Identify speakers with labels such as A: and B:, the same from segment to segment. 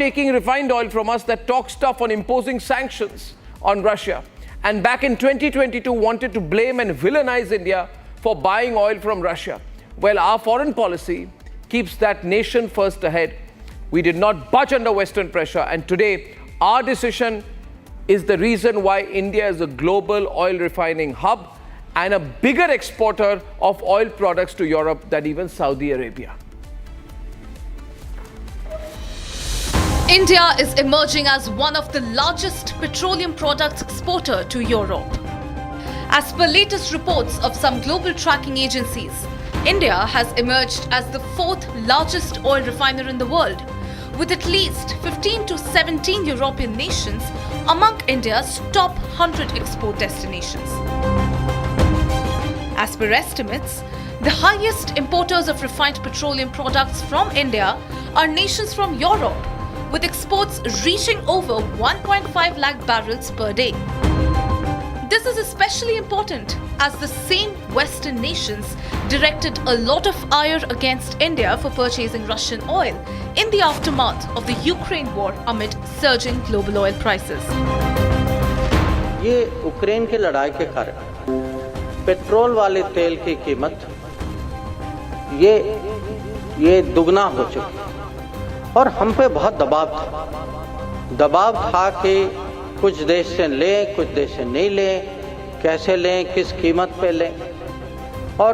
A: taking refined oil from us that talks tough on imposing sanctions on Russia. And back in 2022 wanted to blame and villainize India for buying oil from Russia. Well, our foreign policy keeps that nation first ahead. We did not budge under Western pressure, and today our decision is the reason why India is a global oil refining hub and a bigger exporter of oil products to Europe than even Saudi Arabia.
B: India is emerging as one of the largest petroleum products exporter to Europe. As per latest reports of some global tracking agencies, India has emerged as the fourth largest oil refiner in the world, with at least 15 to 17 European nations among India's top 100 export destinations. As per estimates, the highest importers of refined petroleum products from India are nations from Europe, with exports reaching over 1.5 lakh barrels per day. This is especially important as the same Western nations directed a lot of ire against India for purchasing Russian oil in the aftermath of the Ukraine war amid surging global oil prices.
C: ये Ukraine की लड़ाई के कारण petrol वाले तेल की कीमत ये दुगना हो चुकी और हम पे बहुत दबाव था कि कुछ देश से लें, कुछ देश से नहीं लें, कैसे लें, किस कीमत पे लें। और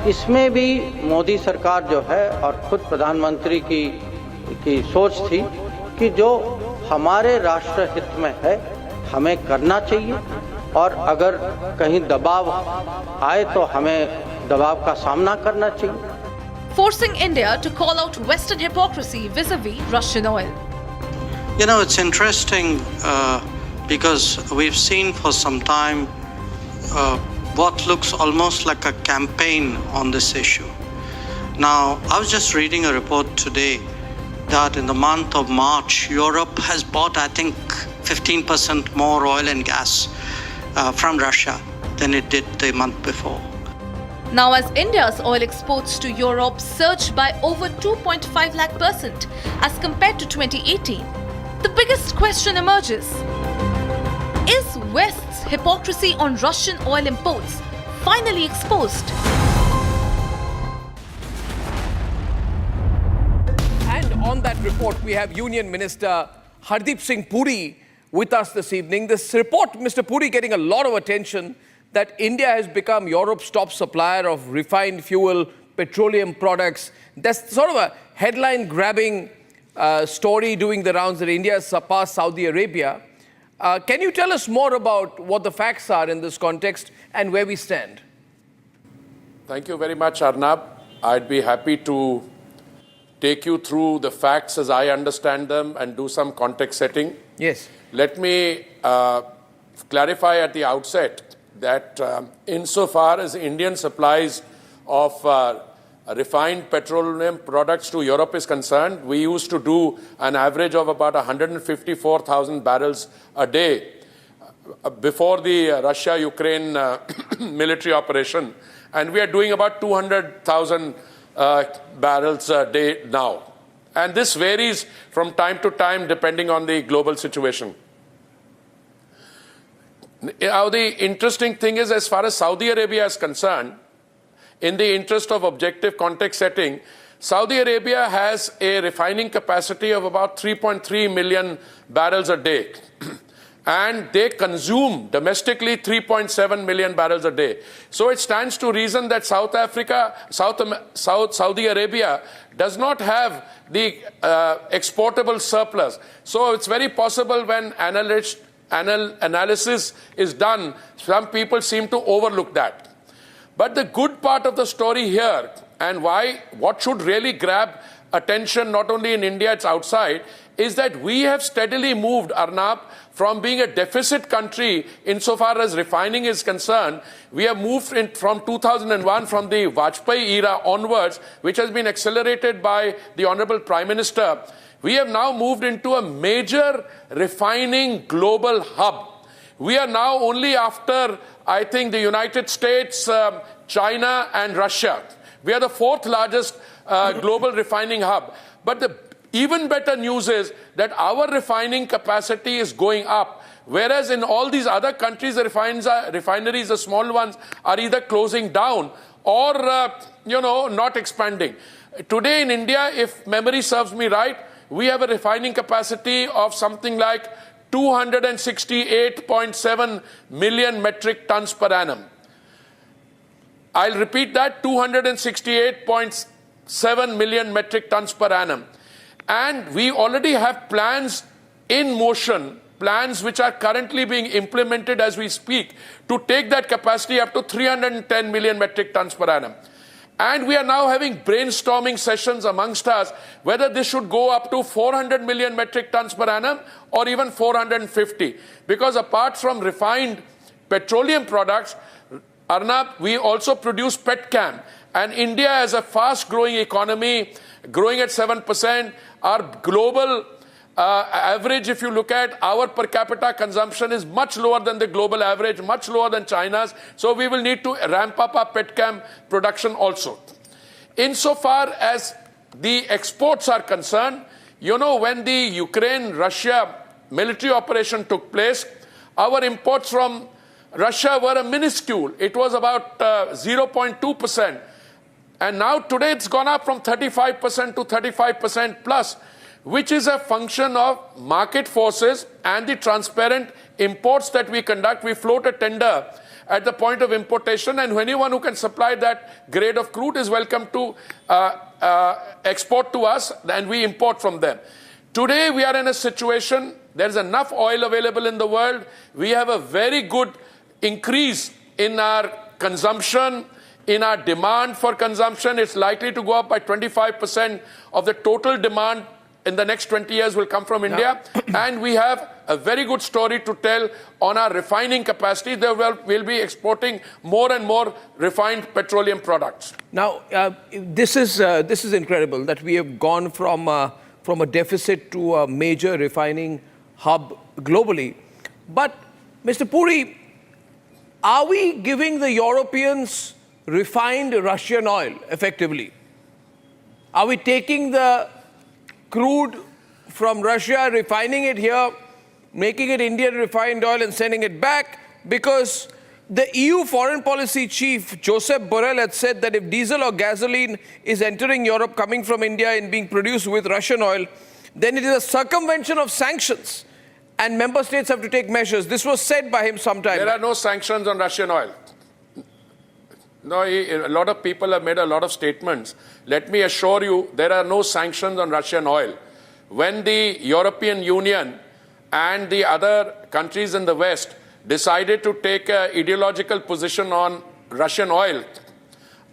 C: इसमें भी मोदी सरकार जो है और खुद प्रधानमंत्री की सोच थी कि जो हमारे राष्ट्र हित में है हमें करना चाहिए, और अगर कहीं दबाव आए तो हमें दबाव का सामना करना चाहिए।
B: Forcing India to call out Western hypocrisy vis-a-vis Russian oil.
D: You know, it's interesting because we've seen for some time what looks almost like a campaign on this issue. Now, I was just reading a report today that in the month of March, Europe has bought, I think, 15% more oil and gas from Russia than it did the month before.
B: Now, as India's oil exports to Europe surged by over 2.5 lakh% as compared to 2018, the biggest question emerges. Is West's hypocrisy on Russian oil imports finally exposed?
A: And on that report, we have Union Minister Hardeep Singh Puri with us this evening. This report, Mr. Puri, getting a lot of attention, that India has become Europe's top supplier of refined fuel, petroleum products. That's sort of a headline-grabbing story doing the rounds that India has surpassed Saudi Arabia. Can you tell us more about what the facts are in this context and where we stand?
E: Thank you very much, Arnab. I'd be happy to take you through the facts as I understand them and do some context setting.
A: Yes.
E: Let me clarify at the outset that insofar as Indian supplies of refined petroleum products to Europe is concerned, we used to do an average of about 154,000 barrels a day before the Russia-Ukraine military operation, and we are doing about 200,000 barrels a day now. And this varies from time to time depending on the global situation. Now, the interesting thing is, as far as Saudi Arabia is concerned, in the interest of objective context setting, Saudi Arabia has a refining capacity of about 3.3 million barrels a day. And they consume domestically 3.7 million barrels a day. So it stands to reason that Saudi Arabia does not have the exportable surplus. So it's very possible when analysis is done, some people seem to overlook that. But the good part of the story here, and what should really grab attention not only in India, it's outside, is that we have steadily moved, Arnab, from being a deficit country insofar as refining is concerned. We have moved from 2001, from the Vajpayee era onwards, which has been accelerated by the Honorable Prime Minister. We have now moved into a major refining global hub. We are now only after, I think, the United States, China and Russia. We are the fourth largest global refining hub. But the even better news is that our refining capacity is going up, whereas in all these other countries, the refineries, the small ones, are either closing down or, not expanding. Today in India, if memory serves me right, we have a refining capacity of something like 268.7 million metric tons per annum. I'll repeat that, 268.7 million metric tons per annum. And we already have plans in motion, plans which are currently being implemented as we speak, to take that capacity up to 310 million metric tons per annum. And we are now having brainstorming sessions amongst us whether this should go up to 400 million metric tons per annum or even 450. Because apart from refined petroleum products, Arnab, we also produce petchem. And India, as a fast-growing economy, growing at 7%, our global average, if you look at our per capita consumption, is much lower than the global average, much lower than China's. So we will need to ramp up our petchem production also. Insofar as the exports are concerned, when the Ukraine-Russia military operation took place, our imports from Russia were a minuscule. It was about 0.2%. And now today it's gone up from 35% to 35% plus, which is a function of market forces and the transparent imports that we conduct. We float a tender at the point of importation, and anyone who can supply that grade of crude is welcome to export to us, and we import from them. Today we are in a situation, there's enough oil available in the world. We have a very good increase in our consumption, in our demand for consumption. It's likely to go up by 25% of the total demand in the next 20 years will come from India. And we have a very good story to tell on our refining capacity. We'll be exporting more and more refined petroleum products.
A: Now, this is incredible that we have gone from a deficit to a major refining hub globally. But, Mr. Puri, are we giving the Europeans refined Russian oil effectively? Are we taking the crude from Russia, refining it here, making it Indian refined oil and sending it back? Because the EU foreign policy chief, Joseph Borrell, had said that if diesel or gasoline is entering Europe coming from India and being produced with Russian oil, then it is a circumvention of sanctions and member states have to take measures. This was said by him sometime.
E: There are no sanctions on Russian oil. No, a lot of people have made a lot of statements. Let me assure you, there are no sanctions on Russian oil. When the European Union and the other countries in the West decided to take an ideological position on Russian oil,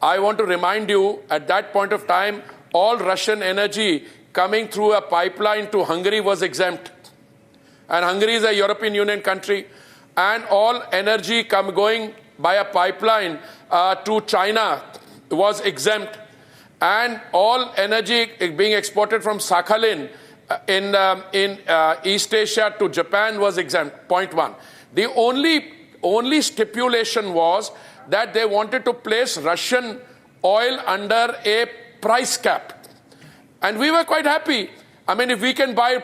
E: I want to remind you, at that point of time, all Russian energy coming through a pipeline to Hungary was exempt. And Hungary is a European Union country. And all energy going by a pipeline to China was exempt. And all energy being exported from Sakhalin in East Asia to Japan was exempt. Point one. The only stipulation was that they wanted to place Russian oil under a price cap. And we were quite happy. I mean, if we can buy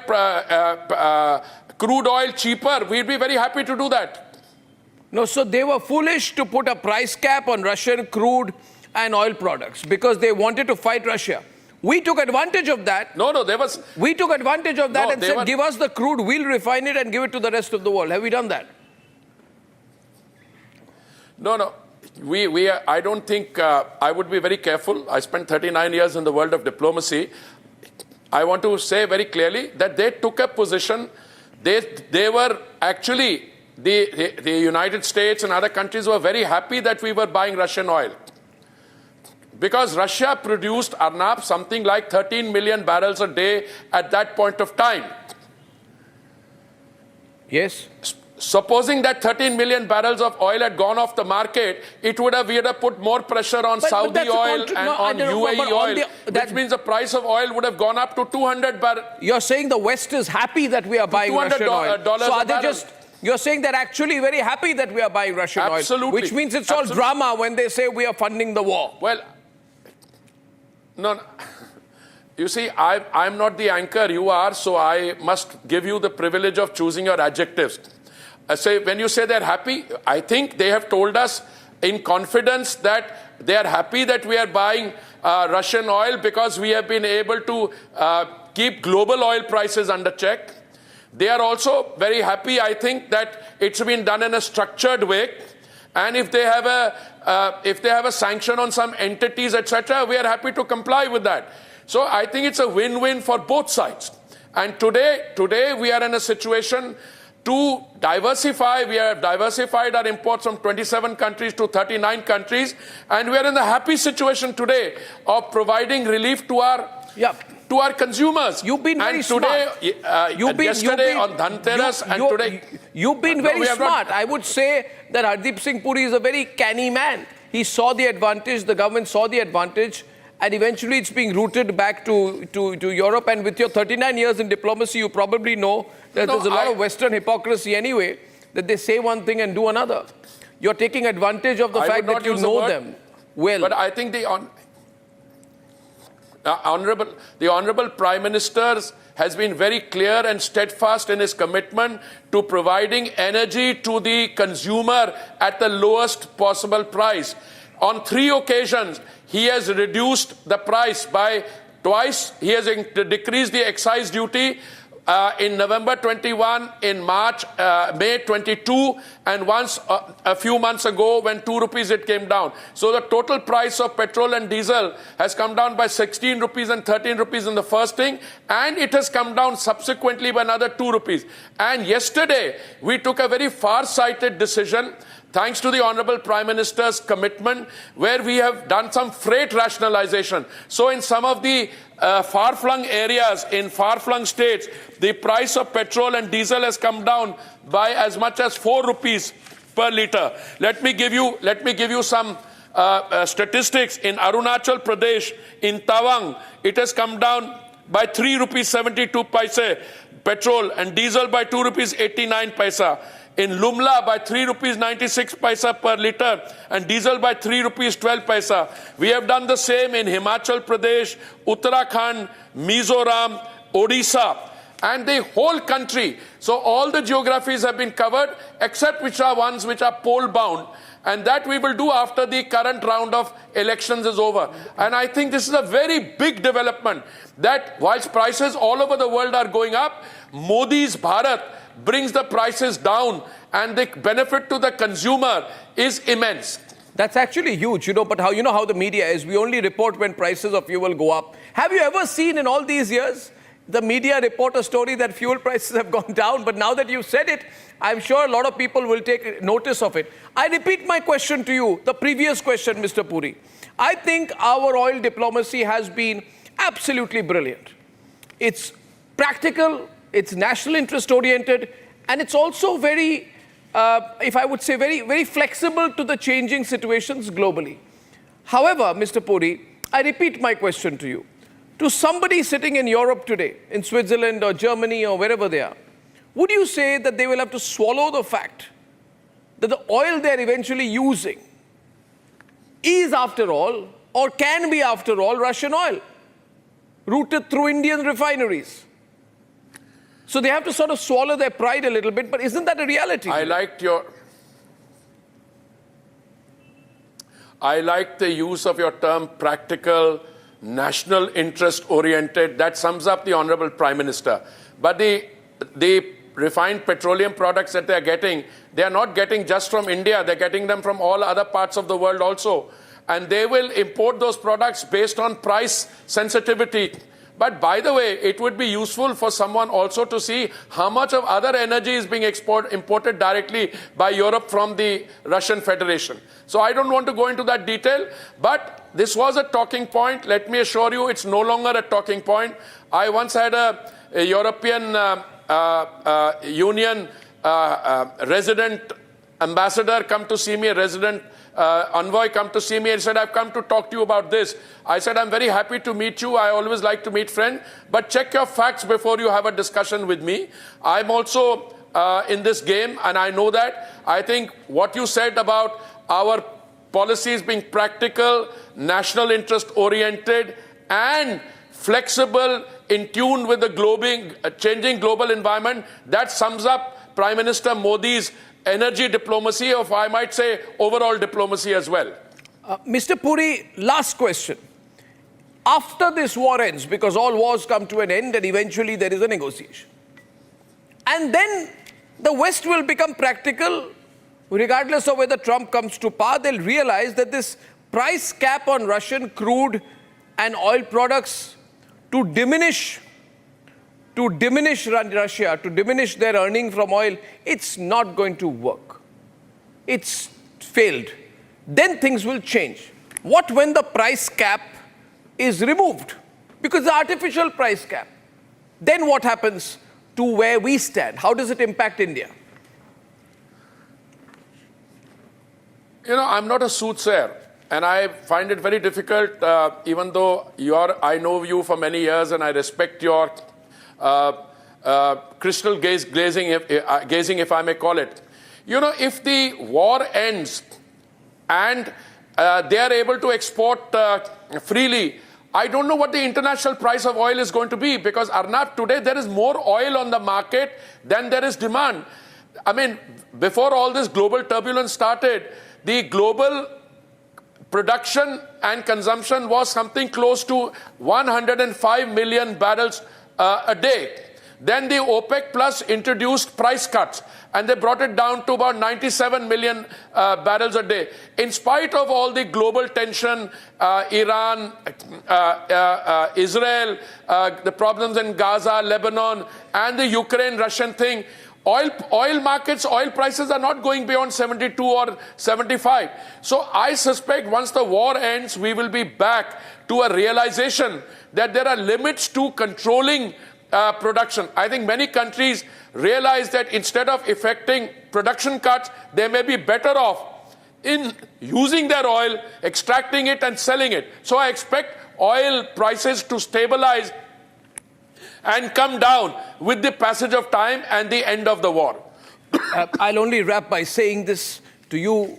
E: crude oil cheaper, we'd be very happy to do that.
A: No, so they were foolish to put a price cap on Russian crude and oil products because they wanted to fight Russia. We took advantage of that. We took advantage of that and said, give us the crude, we'll refine it and give it to the rest of the world. Have we done that?
E: No. I don't think, I would be very careful. I spent 39 years in the world of diplomacy. I want to say very clearly that they took a position. They were actually, the United States and other countries were very happy that we were buying Russian oil. Because Russia produced, Arnab, something like 13 million barrels a day at that point of time.
A: Yes.
E: Supposing that 13 million barrels of oil had gone off the market, we would have put more pressure on Saudi oil and on UAE oil, which means the price of oil would have gone up to 200 barrels.
A: You're saying the West is happy that we are buying Russian oil. So are they just... You're saying they're actually very happy that we are buying Russian oil, which means it's all drama when they say we are funding the war.
E: Well, no. You see, I'm not the anchor, you are, so I must give you the privilege of choosing your adjectives. When you say they're happy, I think they have told us in confidence that they are happy that we are buying Russian oil because we have been able to keep global oil prices under check. They are also very happy, I think, that it's been done in a structured way. And if they have a sanction on some entities, etc., we are happy to comply with that. So I think it's a win-win for both sides. And today we are in a situation to diversify. We have diversified our imports from 27 countries to 39 countries. And we are in the happy situation today of providing relief to our consumers.
A: You've been very
E: smart. Yesterday on Dhanteras and today...
A: You've been very smart. I would say that Hardeep Singh Puri is a very canny man. He saw the advantage, the government saw the advantage, and eventually it's being routed back to Europe. And with your 39 years in diplomacy, you probably know that there's a lot of Western hypocrisy anyway, that they say one thing and do another. You're taking advantage of the fact that you know them well.
E: But I think the Honorable Prime Minister has been very clear and steadfast in his commitment to providing energy to the consumer at the lowest possible price. On 3 occasions, he has reduced the price by twice. He has decreased the excise duty in November 21, in May 22, and once a few months ago when 2 rupees it came down. So the total price of petrol and diesel has come down by 16 rupees and 13 rupees in the first thing, and it has come down subsequently by another 2 rupees. And yesterday, we took a very far-sighted decision, thanks to the Honorable Prime Minister's commitment, where we have done some freight rationalization. So in some of the far-flung areas, in far-flung states, the price of petrol and diesel has come down by as much as 4 rupees per litre. Let me give you some statistics. In Arunachal Pradesh, in Tawang, it has come down by 3 rupees 72 paise petrol, and diesel by 2 rupees 89 paisa. In Lumla by 3 rupees 96 paisa per litre, and diesel by 3 rupees 12 paisa. We have done the same in Himachal Pradesh, Uttarakhand, Mizoram, Odisha, and the whole country. So all the geographies have been covered, except which are ones which are poll bound. And that we will do after the current round of elections is over. And I think this is a very big development, that whilst prices all over the world are going up, Modi's Bharat brings the prices down, and the benefit to the consumer is immense.
A: That's actually huge, but how the media is. We only report when prices of fuel go up. Have you ever seen in all these years the media report a story that fuel prices have gone down? But now that you've said it, I'm sure a lot of people will take notice of it. I repeat my question to you, the previous question, Mr. Puri. I think our oil diplomacy has been absolutely brilliant. It's practical, it's national interest oriented, and it's also very, if I would say, very, very flexible to the changing situations globally. However, Mr. Puri, I repeat my question to you. To somebody sitting in Europe today, in Switzerland or Germany or wherever they are, would you say that they will have to swallow the fact that the oil they're eventually using is, after all, or can be, after all, Russian oil, routed through Indian refineries? So they have to sort of swallow their pride a little bit, but isn't that a reality?
E: I liked the use of your term practical, national interest oriented. That sums up the Honorable Prime Minister. But the refined petroleum products that they are not getting just from India, they're getting them from all other parts of the world also. And they will import those products based on price sensitivity. But by the way, it would be useful for someone also to see how much of other energy is being imported directly by Europe from the Russian Federation. So I don't want to go into that detail, but this was a talking point. Let me assure you, it's no longer a talking point. I once had a European Union resident ambassador come to see me, a resident envoy come to see me and said, I've come to talk to you about this. I said, I'm very happy to meet you. I always like to meet friends, but check your facts before you have a discussion with me. I'm also in this game, and I know that. I think what you said about our policies being practical, national interest oriented, and flexible, in tune with the changing global environment. That sums up Prime Minister Modi's energy diplomacy, or I might say overall diplomacy as well.
A: Mr. Puri, last question. After this war ends, because all wars come to an end and eventually there is a negotiation, and then the West will become practical, regardless of whether Trump comes to power, they'll realize that this price cap on Russian crude and oil products to diminish Russia, to diminish their earning from oil, it's not going to work. It's failed. Then things will change. What when the price cap is removed? Because the artificial price cap. Then what happens to where we stand? How does it impact India?
E: You know, I'm not a soothsayer, and I find it very difficult, even though I know you for many years and I respect your crystal gazing, if I may call it. You know, if the war ends and they are able to export freely, I don't know what the international price of oil is going to be, because Arnab, today there is more oil on the market than there is demand. I mean, before all this global turbulence started, the global production and consumption was something close to 105 million barrels a day. Then the OPEC Plus introduced price cuts, and they brought it down to about 97 million barrels a day. In spite of all the global tension, Iran, Israel, the problems in Gaza, Lebanon, and the Ukraine-Russian thing, oil markets, oil prices are not going beyond 72 or 75. So I suspect once the war ends, we will be back to a realization that there are limits to controlling production. I think many countries realize that instead of effecting production cuts, they may be better off in using their oil, extracting it and selling it. So I expect oil prices to stabilize and come down with the passage of time and the end of the war.
A: I'll only wrap by saying this to you.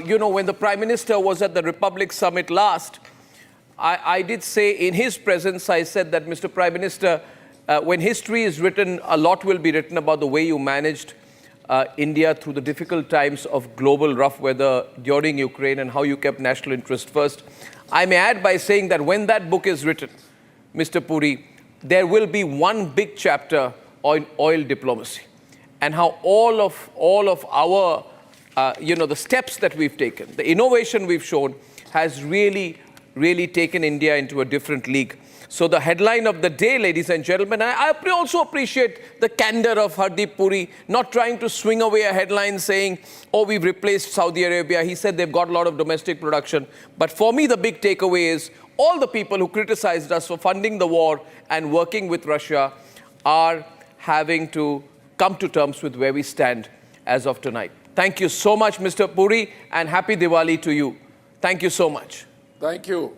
A: You know, when the Prime Minister was at the Republic Summit last, I did say in his presence, I said that, Mr. Prime Minister, when history is written, a lot will be written about the way you managed India through the difficult times of global rough weather during Ukraine and how you kept national interest first. I may add by saying that when that book is written, Mr. Puri, there will be one big chapter on oil diplomacy and how all of our, the steps that we've taken, the innovation we've shown has really taken India into a different league. So the headline of the day, ladies and gentlemen, I also appreciate the candor of Hardeep Puri, not trying to swing away a headline saying, oh, we've replaced Saudi Arabia. He said they've got a lot of domestic production. But for me, the big takeaway is all the people who criticized us for funding the war and working with Russia are having to come to terms with where we stand as of tonight. Thank you so much, Mr. Puri, and happy Diwali to you. Thank you so much.
E: Thank you.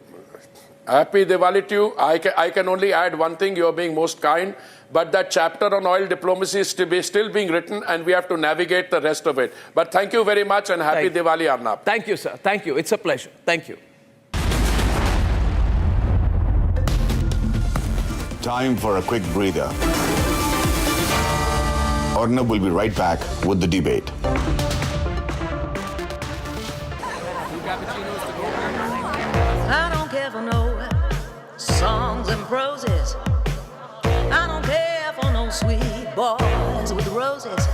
E: Happy Diwali to you. I can only add one thing. You're being most kind. But that chapter on oil diplomacy is still being written, and we have to navigate the rest of it. But thank you very much, and happy Diwali, Arnab.
A: Thank you, sir. Thank you. It's a pleasure. Thank you.
F: Time for a quick breather. Arnab will be right back with the debate.
G: I don't care for no songs and proses. I don't care for no sweet boys with roses.